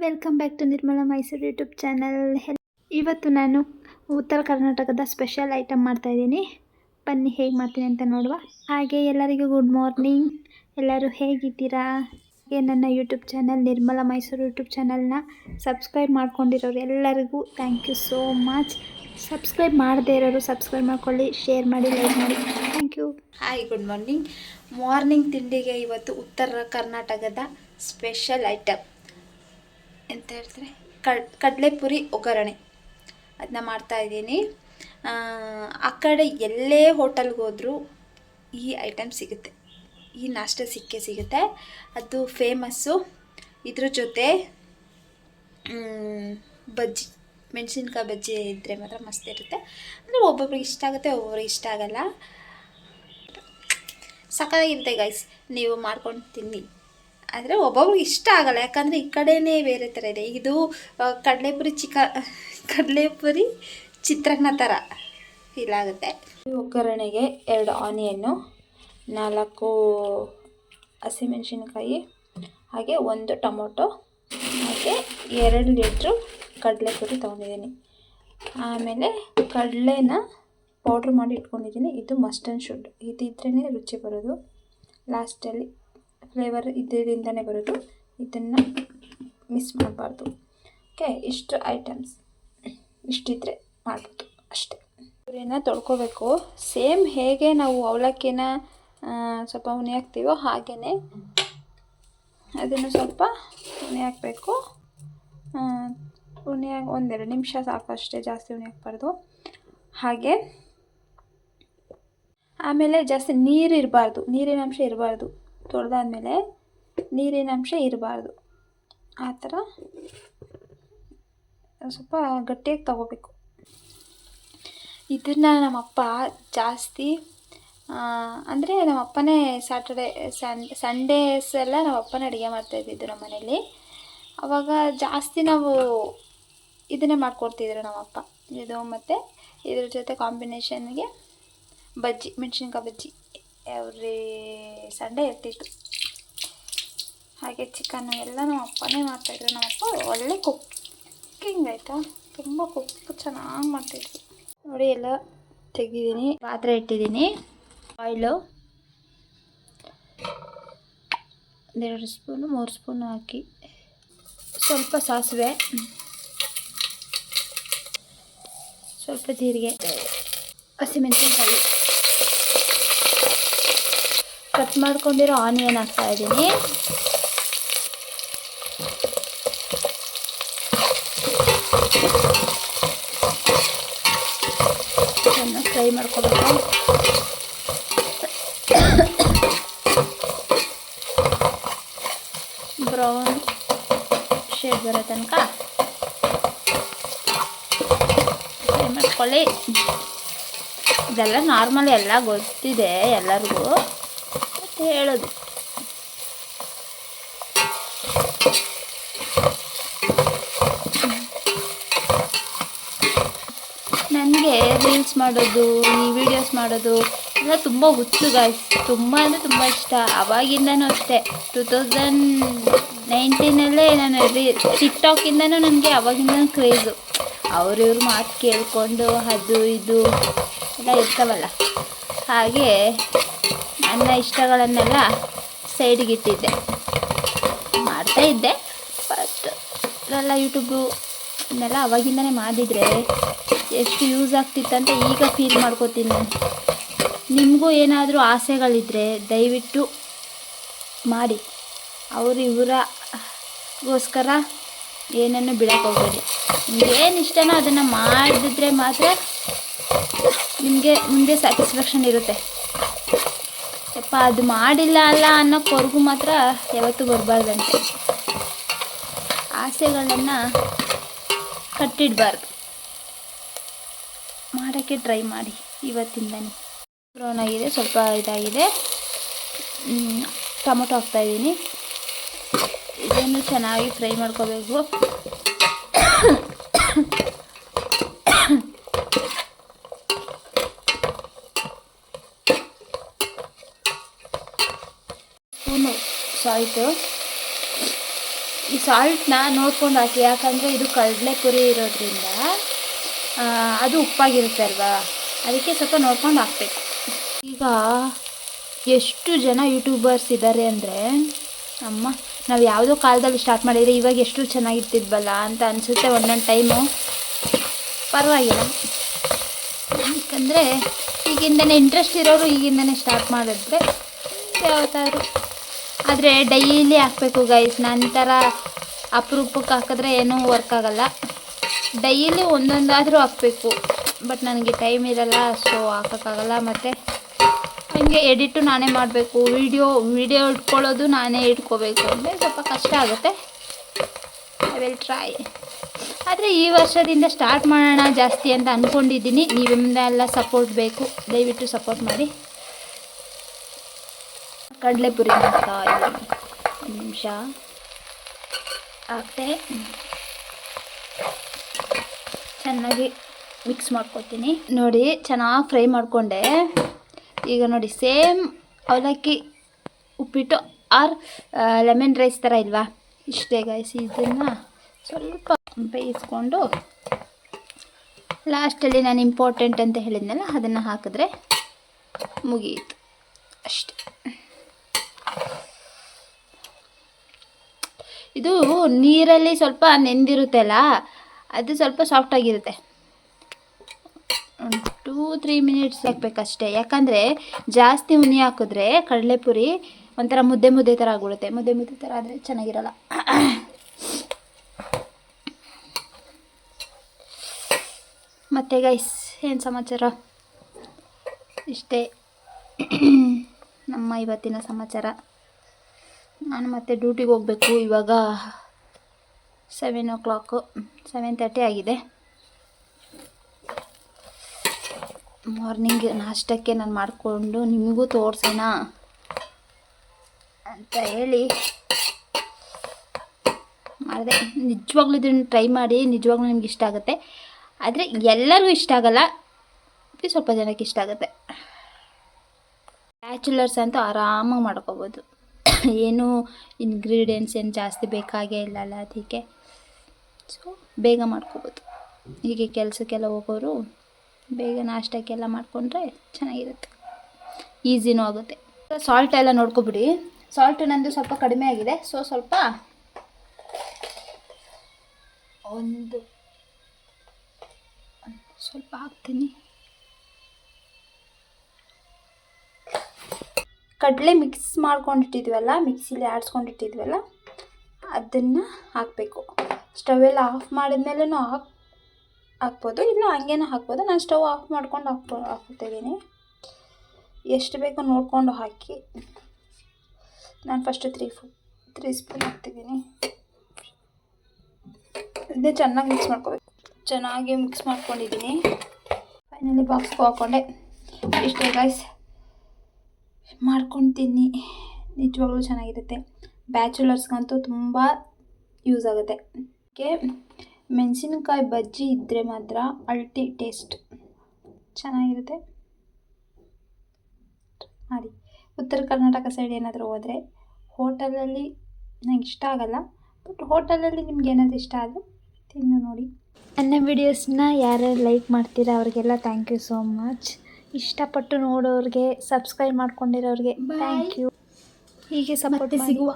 Welcome back to Nirmala Mysuru YouTube channel. ಇವತ್ತು ನಾನು ಉತ್ತರ ಕರ್ನಾಟಕದ ಸ್ಪೆಷಲ್ ಐಟಮ್ ಮಾಡ್ತಾಯಿದ್ದೀನಿ. ಬನ್ನಿ ಹೇಗೆ ಮಾಡ್ತೀನಿ ಅಂತ ನೋಡುವ. ಹಾಗೆ ಎಲ್ಲರಿಗೂ ಗುಡ್ ಮಾರ್ನಿಂಗ್. ಎಲ್ಲರೂ ಹೇಗಿದ್ದೀರಾ? ಹಾಗೆ ನನ್ನ YouTube channel Nirmala Mysuru YouTube ಚಾನಲ್ನ ಸಬ್ಸ್ಕ್ರೈಬ್ ಮಾಡ್ಕೊಂಡಿರೋರು ಎಲ್ಲರಿಗೂ thank you so much. Subscribe ಮಾಡದೇ ಇರೋರು ಸಬ್ಸ್ಕ್ರೈಬ್ ಮಾಡ್ಕೊಳ್ಳಿ, ಶೇರ್ ಮಾಡಿ, ಲೈಕ್ ಮಾಡಿ. Thank you. Hi, good morning. Morning ತಿಂಡಿಗೆ ಇವತ್ತು ಉತ್ತರ ಕರ್ನಾಟಕದ ಸ್ಪೆಷಲ್ ಐಟಮ್ ಎಂತ ಹೇಳ್ತಾರೆ, ಕಡಲೆಪುರಿ ಒಗ್ಗರಣೆ. ಅದನ್ನ ಮಾಡ್ತಾಯಿದ್ದೀನಿ. ಆ ಕಡೆ ಎಲ್ಲೇ ಹೋಟೆಲ್ಗೆ ಹೋದರೂ ಈ ಐಟಮ್ ಸಿಗುತ್ತೆ, ಈ ನಾಷ್ಟ ಸಿಗುತ್ತೆ. ಅದು ಫೇಮಸ್ಸು. ಇದ್ರ ಜೊತೆ ಬಜ್ಜಿ, ಮೆಣಸಿನ್ಕಾಯಿ ಬಜ್ಜಿ ಇದ್ದರೆ ಮಾತ್ರ ಮಸ್ತ್ ಇರುತ್ತೆ. ಅಂದರೆ ಒಬ್ಬೊಬ್ರಿಗೆ ಇಷ್ಟ ಆಗುತ್ತೆ, ಒಬ್ಬೊಬ್ರಿಗೆ ಇಷ್ಟ ಆಗಲ್ಲ. ಸಕ್ಕತ್ತಾಗಿರುತ್ತೆ ಗೈಸ್, ನೀವು ಮಾಡ್ಕೊಂಡು ತಿನ್ನಿ. ಆದರೆ ಒಬ್ಬೊಬ್ರಿಗೆ ಇಷ್ಟ ಆಗಲ್ಲ, ಯಾಕಂದರೆ ಈ ಕಡೆನೇ ಬೇರೆ ಥರ ಇದೆ. ಇದು ಕಡಲೆಪುರಿ ಚಿತ್ರಾನ್ನ ಥರ ಫೀಲ್ ಆಗುತ್ತೆ. ಒಗ್ಗರಣೆಗೆ 2 ಆನಿಯನ್ನು, 4 ಹಸಿಮೆಣಸಿನ್ಕಾಯಿ, ಹಾಗೆ 1 ಟೊಮೊಟೊ, ಹಾಗೆ 2 ಲೀಟ್ರು ಕಡಲೆಪುರಿ ತೊಗೊಂಡಿದ್ದೀನಿ. ಆಮೇಲೆ ಕಡಲೆನ ಪೌಡ್ರ್ ಮಾಡಿ ಇಟ್ಕೊಂಡಿದ್ದೀನಿ. ಇದು ಮಸ್ಟ್ ಆ್ಯಂಡ್ ಶುಡ್, ಇದಿದ್ರೇ ರುಚಿ ಬರೋದು. ಲಾಸ್ಟಲ್ಲಿ ಫ್ಲೇವರ್ ಇದರಿಂದನೇ ಬರೋದು, ಇದನ್ನು ಮಿಸ್ ಮಾಡಬಾರ್ದು. ಓಕೆ, ಇಷ್ಟು ಐಟಮ್ಸ್ ಇಷ್ಟಿದ್ರೆ ಮಾಡ್ಬೋದು ಅಷ್ಟೇ. ಪುರಿನ ತೊಳ್ಕೊಬೇಕು. ಸೇಮ್ ಹೇಗೆ ನಾವು ಅವಲಕ್ಕಿನ ಸ್ವಲ್ಪ ಹುಣಿ ಹಾಕ್ತೀವೋ ಹಾಗೆಯೇ ಅದನ್ನು ಸ್ವಲ್ಪ ಹುಣಿ ಹಾಕಬೇಕು. ಹುಣಿ ಹಾಕಿ 1-2 ನಿಮಿಷ ಸಾಕು ಅಷ್ಟೇ, ಜಾಸ್ತಿ ಹುಣಿ ಹಾಕಬಾರ್ದು. ಹಾಗೆ ಆಮೇಲೆ ಜಾಸ್ತಿ ನೀರಿನ ಅಂಶ ಇರಬಾರ್ದು. ತೊಳೆದಾದ್ಮೇಲೆ ನೀರಿನ ಅಂಶ ಇರಬಾರ್ದು. ಆ ಥರ ಸ್ವಲ್ಪ ಗಟ್ಟಿಯಾಗಿ ತಗೋಬೇಕು. ಇದನ್ನು ನಮ್ಮಪ್ಪ ಜಾಸ್ತಿ ಅಂದರೆ ನಮ್ಮಪ್ಪನೇ ಸಂಡೇಸ್ ಎಲ್ಲ ನಮ್ಮಪ್ಪನೇ ಅಡುಗೆ ಮಾಡ್ತಾಯಿದ್ದಿದ್ದು ನಮ್ಮ ಮನೇಲಿ. ಆವಾಗ ಜಾಸ್ತಿ ನಾವು ಇದನ್ನೇ ಮಾಡ್ಕೊಡ್ತಿದ್ರು ನಮ್ಮಪ್ಪ. ಇದು ಮತ್ತು ಇದ್ರ ಜೊತೆ ಕಾಂಬಿನೇಷನ್ಗೆ ಬಜ್ಜಿ, ಮೆಣಸಿನ್ಕಾಯಿ ಬಜ್ಜಿ ಎವ್ರಿ ಸಂಡೇ ಇರ್ತಿತ್ತು. ಹಾಗೆ ಚಿಕನ್ನು ಎಲ್ಲ ನಮ್ಮ ಅಪ್ಪನೇ ಮಾಡ್ತಾಯಿದ್ರು. ನಮ್ಮಪ್ಪ ಒಳ್ಳೆ ಕುಕ್ಕಿಂಗ್ ಆಯಿತಾ, ತುಂಬ ಕುಕ್ ಚೆನ್ನಾಗಿ ಮಾಡ್ತಾಯಿದ್ರು. ನೋಡಿ, ಎಲ್ಲ ತೆಗೆದಿದ್ದೀನಿ. ಪಾತ್ರೆ ಇಟ್ಟಿದ್ದೀನಿ. ಆಯಿಲು 1-2 ಸ್ಪೂನು 3 ಸ್ಪೂನು ಹಾಕಿ, ಸ್ವಲ್ಪ ಸಾಸಿವೆ, ಸ್ವಲ್ಪ ಜೀರಿಗೆ, ಹಸಿಮೆಣಸಿನ್ಕಾಯಿ, ಕಟ್ ಮಾಡ್ಕೊಂಡಿರೋ ಆನಿಯನ್ ಹಾಕ್ತಾಯಿದ್ದೀನಿ. ಚೆನ್ನಾಗಿ ಫ್ರೈ ಮಾಡ್ಕೊಬೇಕು. ಬ್ರೌನ್ ಶೇಡ್ ಬರೋ ತನಕ ಫ್ರೈ ಮಾಡ್ಕೊಳ್ಳಿ. ಇದೆಲ್ಲ ನಾರ್ಮಲ್, ಎಲ್ಲ ಗೊತ್ತಿದೆ ಎಲ್ಲರಿಗೂ, ಮತ್ತು ಹೇಳೋದು. ನನಗೆ ರೀಲ್ಸ್ ಮಾಡೋದು, ಈ ವಿಡಿಯೋಸ್ ಮಾಡೋದು ಎಲ್ಲ ತುಂಬ ಹುಚ್ಚು ಗಾಯ್ಸ್. ತುಂಬ ಅಂದರೆ ತುಂಬ ಇಷ್ಟ. ಆವಾಗಿಂದನೂ ಅಷ್ಟೇ, 2019 ನಾನು ಟಿಕ್ಟಾಕಿಂದನೂ ನನಗೆ ಆವಾಗಿಂದನೂ ಕ್ರೇಜು. ಅವ್ರಿವ್ರ ಮಾತು ಕೇಳಿಕೊಂಡು ಅದು ಇದು ಎಲ್ಲ ಇರ್ತಾವಲ್ಲ, ಹಾಗೆ ನನ್ನ ಇಷ್ಟಗಳನ್ನೆಲ್ಲ ಸೈಡಿಗಿಟ್ಟಿದ್ದೆ, ಮಾಡ್ತಾಯಿದ್ದೆ. ಬಟ್ ಎಲ್ಲ ಯೂಟ್ಯೂಬು ಇನ್ನೆಲ್ಲ ಆವಾಗಿಂದನೇ ಮಾಡಿದರೆ ಎಷ್ಟು ಯೂಸ್ ಆಗ್ತಿತ್ತಂತ ಈಗ ಫೀಲ್ ಮಾಡ್ಕೋತೀನಿ ನಾನು. ನಿಮಗೂ ಏನಾದರೂ ಆಸೆಗಳಿದ್ದರೆ ದಯವಿಟ್ಟು ಮಾಡಿ. ಅವರು ಇವರಿಗೋಸ್ಕರ ಏನನ್ನು ಬಿಡೋಕ್ಕೆ ಹೋಗಬೇಡಿ. ನಿಮಗೇನು ಇಷ್ಟನೋ ಅದನ್ನು ಮಾಡಿದ್ರೆ ಮಾತ್ರ ನಿಮಗೆ ಮುಂದೆ ಸ್ಯಾಟಿಸ್ಫ್ಯಾಕ್ಷನ್ ಇರುತ್ತೆ. ಯಪ್ಪ ಅದು ಮಾಡಿಲ್ಲ ಅಲ್ಲ ಅನ್ನೋಕ್ವರೆಗೂ ಮಾತ್ರ ಯಾವತ್ತೂ ಬರಬಾರ್ದಂತೆ. ಆಸೆಗಳನ್ನು ಕಟ್ಟಿಡಬಾರ್ದು. ಮಾಡೋಕ್ಕೆ ಟ್ರೈ ಮಾಡಿ ಇವತ್ತಿಂದನೇ. ಬ್ರೌನ್ ಆಗಿದೆ, ಸ್ವಲ್ಪ ಇದಾಗಿದೆ. ಟೊಮೊಟೊ ಹಾಕ್ತಾಯಿದ್ದೀನಿ. ಇದನ್ನು ಚೆನ್ನಾಗಿ ಫ್ರೈ ಮಾಡ್ಕೋಬೇಕು. ಸ್ಪೂನು ಸಾಲ್ಟು, ಈ ಸಾಲ್ಟ್ನ ನೋಡ್ಕೊಂಡು ಹಾಕಿ, ಯಾಕಂದರೆ ಇದು ಕಡಲೆಪುರಿ ಇರೋದ್ರಿಂದ ಅದು ಉಪ್ಪಾಗಿರುತ್ತೆ ಅಲ್ವಾ, ಅದಕ್ಕೆ ಸ್ವಲ್ಪ ನೋಡ್ಕೊಂಡು ಹಾಕ್ಬೇಕು. ಈಗ ಎಷ್ಟು ಜನ ಯೂಟ್ಯೂಬರ್ಸ್ ಇದ್ದಾರೆ ಅಂದರೆ ನಾವು ಯಾವುದೋ ಕಾಲದಲ್ಲಿ ಸ್ಟಾರ್ಟ್ ಮಾಡಿದರೆ ಇವಾಗ ಎಷ್ಟು ಚೆನ್ನಾಗಿರ್ತಿದ್ವಲ್ಲ ಅಂತ ಅನಿಸುತ್ತೆ ಒಂದೊಂದು ಟೈಮು. ಪರವಾಗಿಲ್ಲ, ಯಾಕಂದರೆ ಈಗಿಂದನೇ ಇಂಟ್ರೆಸ್ಟ್ ಇರೋರು ಈಗಿಂದನೇ ಸ್ಟಾರ್ಟ್ ಮಾಡಿದ್ರೆ ಯಾವತ್ತಾದ್ರು. ಆದರೆ ಡೈಲಿ ಹಾಕಬೇಕು ಗೈಸ್, ನಂತರ ಅಪರೂಪಕ್ಕೆ ಹಾಕಿದ್ರೆ ಏನೂ ವರ್ಕ್ ಆಗೋಲ್ಲ. ಡೈಲಿ ಒಂದೊಂದಾದರೂ ಹಾಕಬೇಕು, ಬಟ್ ನನಗೆ ಟೈಮ್ ಇರಲ್ಲ, ಸೊ ಹಾಕೋಕ್ಕಾಗಲ್ಲ. ಮತ್ತು ಹಂಗೆ ಎಡಿಟು ನಾನೇ ಮಾಡಬೇಕು, ವಿಡಿಯೋ ಇಟ್ಕೊಳ್ಳೋದು ನಾನೇ ಇಟ್ಕೋಬೇಕು ಅಂದರೆ ಸ್ವಲ್ಪ ಕಷ್ಟ ಆಗುತ್ತೆ. I will try. ಆದರೆ ಈ ವರ್ಷದಿಂದ ಸ್ಟಾರ್ಟ್ ಮಾಡೋಣ ಜಾಸ್ತಿ ಅಂತ ಅಂದ್ಕೊಂಡಿದ್ದೀನಿ. ನೀವೆಲ್ಲ ಸಪೋರ್ಟ್ ಬೇಕು, ದಯವಿಟ್ಟು ಸಪೋರ್ಟ್ ಮಾಡಿ. ಕಡಲೆಪುರಿ ಮಾಡ್ತಾ ಇದ್ದೀನಿ, ಒಂದು ನಿಮಿಷ ಹಾಕ್ತೆ. ಚೆನ್ನಾಗಿ ಮಿಕ್ಸ್ ಮಾಡ್ಕೊತೀನಿ. ನೋಡಿ, ಚೆನ್ನಾಗಿ ಫ್ರೈ ಮಾಡಿಕೊಂಡೆ. ಈಗ ನೋಡಿ, ಸೇಮ್ ಅವಲಕ್ಕಿ ಉಪ್ಪಿಟ್ಟು ಆರ್ ಲೆಮನ್ ರೈಸ್ ಥರ ಇಲ್ವಾ, ಇಷ್ಟೇ ಗೈಸ್. ಇದನ್ನು ಸ್ವಲ್ಪ ಬೇಯಿಸ್ಕೊಂಡು ಲಾಸ್ಟಲ್ಲಿ ನಾನು ಇಂಪಾರ್ಟೆಂಟ್ ಅಂತ ಹೇಳಿದ್ನಲ್ಲ, ಅದನ್ನು ಹಾಕಿದ್ರೆ ಮುಗಿಯಿತು ಅಷ್ಟೆ. ಇದು ನೀರಲ್ಲಿ ಸ್ವಲ್ಪ ನೆಂದಿರುತ್ತೆ ಅಲ್ಲ, ಅದು ಸ್ವಲ್ಪ ಸಾಫ್ಟಾಗಿರುತ್ತೆ. 2-3 ಮಿನಿಟ್ಸ್ ಹಾಕಬೇಕಷ್ಟೇ. ಯಾಕಂದರೆ ಜಾಸ್ತಿ ಉನಿ ಹಾಕಿದ್ರೆ ಕಡಲೆಪುರಿ ಒಂಥರ ಮುದ್ದೆ ಥರ ಆಗಿಬಿಡುತ್ತೆ. ಮುದ್ದೆ ಥರ ಆದರೆ ಚೆನ್ನಾಗಿರಲ್ಲ. ಮತ್ತು ಗೈಸ್, ಏನು ಸಮಾಚಾರ? ಇಷ್ಟೇ ನಮ್ಮ ಇವತ್ತಿನ ಸಮಾಚಾರ. ನಾನು ಮತ್ತೆ ಡ್ಯೂಟಿಗೆ ಹೋಗಬೇಕು. ಇವಾಗ 7:30 ಆಗಿದೆ. ಮಾರ್ನಿಂಗ್ ನಾಷ್ಟಕ್ಕೆ ನಾನು ಮಾಡಿಕೊಂಡು ನಿಮಗೂ ತೋರಿಸೋಣ ಅಂತ ಹೇಳಿ ಮಾಡಿದೆ. ನಿಜವಾಗ್ಲೂ ಇದನ್ನು ಟ್ರೈ ಮಾಡಿ, ನಿಜವಾಗ್ಲೂ ನಿಮ್ಗೆ ಇಷ್ಟ ಆಗುತ್ತೆ. ಆದರೆ ಎಲ್ಲರಿಗೂ ಇಷ್ಟ ಆಗಲ್ಲ, ಸ್ವಲ್ಪ ಜನಕ್ಕೆ ಇಷ್ಟ ಆಗುತ್ತೆ. ಬ್ಯಾಚುಲರ್ಸ್ ಅಂತೂ ಆರಾಮಾಗಿ ಮಾಡ್ಕೋಬೋದು, ಏನು ಇಂಗ್ರೀಡಿಯೆಂಟ್ಸ್ ಏನು ಜಾಸ್ತಿ ಬೇಕಾಗೇ ಇಲ್ಲಲ್ಲ, ಅದಕ್ಕೆ ಸೊ ಬೇಗ ಮಾಡ್ಕೋಬೋದು. ಹೀಗೆ ಕೆಲಸಕ್ಕೆಲ್ಲ ಹೋಗೋರು ಬೇಗ ನಾಷ್ಟಕ್ಕೆಲ್ಲ ಮಾಡಿಕೊಂಡ್ರೆ ಚೆನ್ನಾಗಿರುತ್ತೆ, ಈಸಿನೂ ಆಗುತ್ತೆ. ಸಾಲ್ಟ್ ಎಲ್ಲ ನೋಡ್ಕೊಬಿಡಿ. ಸಾಲ್ಟ್ ನಂದು ಸ್ವಲ್ಪ ಕಡಿಮೆ ಆಗಿದೆ, ಸೊ ಸ್ವಲ್ಪ ಸ್ವಲ್ಪ ಹಾಕ್ತೀನಿ. ಕಡಲೆ ಮಿಕ್ಸ್ ಮಾಡ್ಕೊಂಡಿಟ್ಟಿದ್ವಲ್ಲ, ಮಿಕ್ಸಿಲಿ ಆಡಿಸ್ಕೊಂಡಿಟ್ಟಿದ್ವಲ್ಲ, ಅದನ್ನು ಹಾಕಬೇಕು. ಸ್ಟವೆಲ್ಲ ಆಫ್ ಮಾಡಿದ್ಮೇಲೂ ಹಾಕ್ಬೋದು, ಇಲ್ಲ ಹಂಗೇನೂ ಹಾಕ್ಬೋದು. ನಾನು ಸ್ಟವ್ ಆಫ್ ಮಾಡ್ಕೊಂಡು ಹಾಕ್ತಿದ್ದೀನಿ. ಎಷ್ಟು ಬೇಕೋ ನೋಡಿಕೊಂಡು ಹಾಕಿ. ನಾನು ಫಸ್ಟು 3 ಸ್ಪೂನ್ ಹಾಕ್ತಿದ್ದೀನಿ. ಇದನ್ನೇ ಚೆನ್ನಾಗಿ ಮಿಕ್ಸ್ ಮಾಡ್ಕೋಬೇಕು. ಚೆನ್ನಾಗಿ ಮಿಕ್ಸ್ ಮಾಡ್ಕೊಂಡಿದ್ದೀನಿ. ಫೈನಲಿ ಬಾಕ್ಸ್ಗೂ ಹಾಕ್ಕೊಂಡೆ. ಇಷ್ಟೇ ಗೈಸ್, ಮಾಡ್ಕೊತೀನಿ. ನಿಜವಾಗ್ಲೂ ಚೆನ್ನಾಗಿರುತ್ತೆ. ಬ್ಯಾಚುಲರ್ಸ್ಗಂತೂ ತುಂಬ ಯೂಸ್ ಆಗುತ್ತೆ. ಮೆಣಸಿನಕಾಯಿ ಬಜ್ಜಿ ಇದ್ದರೆ ಮಾತ್ರ ಅಲ್ಟಿ ಟೇಸ್ಟ್, ಚೆನ್ನಾಗಿರುತ್ತೆ. ಮಾಡಿ. ಉತ್ತರ ಕರ್ನಾಟಕ ಸೈಡ್ ಏನಾದರೂ ಹೋದರೆ ಹೋಟೆಲಲ್ಲಿ ನಂಗೆ ಇಷ್ಟ ಆಗಲ್ಲ, ಬಟ್ ಹೋಟೆಲಲ್ಲಿ ನಿಮ್ಗೆ ಏನಾದರೂ ಇಷ್ಟ ಆದರೆ ತಿಂದು ನೋಡಿ. ನನ್ನ ವಿಡಿಯೋಸ್ನ ಯಾರ್ಯಾರು ಲೈಕ್ ಮಾಡ್ತೀರಾ ಅವ್ರಿಗೆಲ್ಲ ಥ್ಯಾಂಕ್ ಯು ಸೋ ಮಚ್. ಇಷ್ಟಪಟ್ಟು ನೋಡೋರಿಗೆ, ಸಬ್ಸ್ಕ್ರೈಬ್ ಮಾಡ್ಕೊಂಡಿರೋರಿಗೆ ಥ್ಯಾಂಕ್ ಯು. ಹೀಗೆ ಸಪೋರ್ಟ್ ಸಿಗುವ.